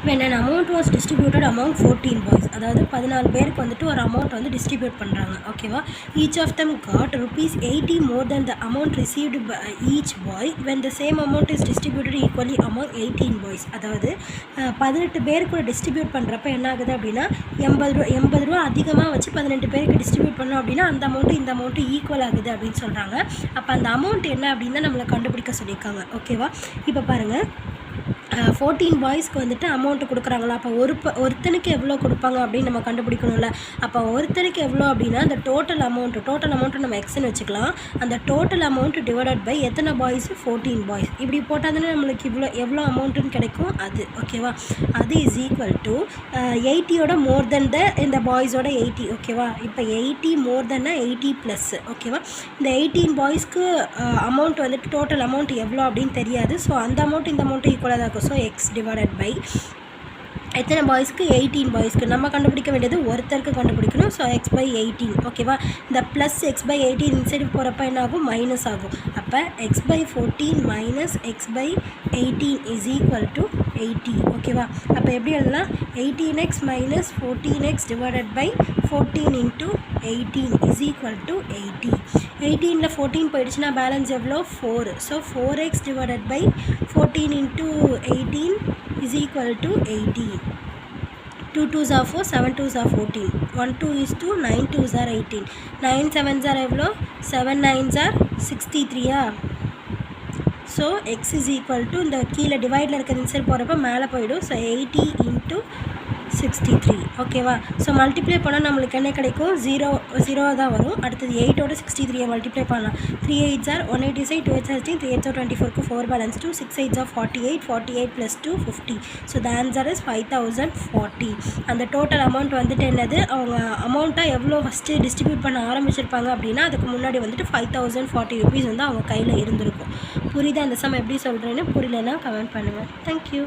when an amount was distributed among 14 boys, அதாவது 14 பேருக்கு வந்துட்டு ஒரு அமௌண்ட் வந்து டிஸ்ட்ரிபியூட் பண்ணுறாங்க. ஓகேவா, each of them got rupees 80 more than the amount received by each boy when the same amount is distributed equally among 18 boys. அதாவது 18 பேருக்கு distribute பண்ணுறப்ப என்ன ஆகுது அப்படின்னா 80 ரூபா அதிகமாக வச்சு 18 பேருக்கு டிஸ்ட்ரிபியூட் பண்ணோம் அப்படின்னா அந்த அமௌண்ட்டு இந்த அமௌண்ட்டு ஈக்குவல் ஆகுது அப்படின்னு சொல்கிறாங்க. அப்போ அந்த அமௌண்ட் என்ன அப்படின்னு நம்மளை கண்டுபிடிக்க சொல்லியிருக்காங்க. ஓகேவா, இப்போ பாருங்கள், 14 பாய்ஸ்க்கு வந்துட்டு அமௌண்ட்டு கொடுக்குறாங்களா, அப்போ ஒருத்தனுக்கு எவ்வளோ கொடுப்பாங்க அப்படின்னு நம்ம கண்டுபிடிக்கணும்ல. அப்போ ஒருத்தனுக்கு எவ்வளோ அப்படின்னா அந்த டோட்டல் அமௌண்ட்டு நம்ம எக்ஸ்ன்னு வச்சுக்கலாம். அந்த டோட்டல் அமௌண்ட்டு டிவைடட் பை எத்தனை பாய்ஸ், 14 பாய்ஸ். இப்படி போட்டால் தானே நம்மளுக்கு எவ்வளோ அமௌண்ட்டுன்னு கிடைக்கும் அது. ஓகேவா, அது இஸ் ஈக்குவல் டு 80யோட மோர் தென் இந்த பாய்ஸோட 80. ஓகேவா, இப்போ 80 மோர் தென்னா 80 ப்ளஸ். ஓகேவா, இந்த 18 பாய்ஸ்க்கு அமௌண்ட் வந்துட்டு டோட்டல் அமௌண்ட் எவ்வளோ அப்படின்னு தெரியாது. ஸோ அந்த அமௌண்ட் இந்த அமௌண்ட்டு ஈக்குவலாக தான் இருக்கும். ஸோ எக்ஸ் டிவைடட் பை எத்தனை பாய்ஸ்க்கு, 18 பாய்ஸ்க்கு. நம்ம கண்டுபிடிக்க வேண்டியது ஒருத்தருக்கு கண்டுபிடிக்கணும். So x by 18. ஓகேவா, இந்த ப்ளஸ் எக்ஸ் பை 18 இன்சைடு போகிறப்ப என்ன ஆகும், மைனஸ் ஆகும். அப்போ x by 14 minus x by 18 is equal to 80. ஓகேவா, அப்போ எப்படி எழுதலாம், 18x minus 14x divided by 14 into 18 is equal to 80. 18ல் 14 போயிடுச்சுன்னா பேலன்ஸ் எவ்வளோ, 4. So 4x divided by 14 into 18 is equal to 80. 2 2s are 4, 7 2s are 14. 1 2 is 2, 9 2s are 18. 9 7s are எவ்வளோ, 7 9s are 63. So x is equal to இந்த கீழே டிவைடில் இருக்கிற inside போகிறப்ப மேலே போயிடும். So 80 into 63. ஓகேவா, ஸோ மல்டிப்ளை பண்ணால் நம்மளுக்கு என்ன கிடைக்கும், 0 தான் வரும். அடுத்தது 8ஓட 63 மல்டிப்ளை பண்ணலாம். 3 8s are 186, 2 8s are 16, 3 8s are 24க்கு 4 balance 2, 6 8s are 48, 48 + 2 50. So the answer is 5040. அந்த டோட்டல் அமௌண்ட் வந்துட்டு என்னது, அவங்க அமௌண்ட்டாக எவ்வளோ ஃபஸ்ட்டு டிஸ்ட்ரிபியூட் பண்ண ஆரம்பிச்சிருப்பாங்க அப்படின்னா அதுக்கு முன்னாடி வந்துட்டு 5040 ருபீஸ் வந்து அவங்க கையில் இருந்திருக்கும். புரியுதா அந்த சம் எப்படி சொல்கிறேன்னு? புரியலன்னா கமெண்ட் பண்ணுங்கள். தேங்க்யூ.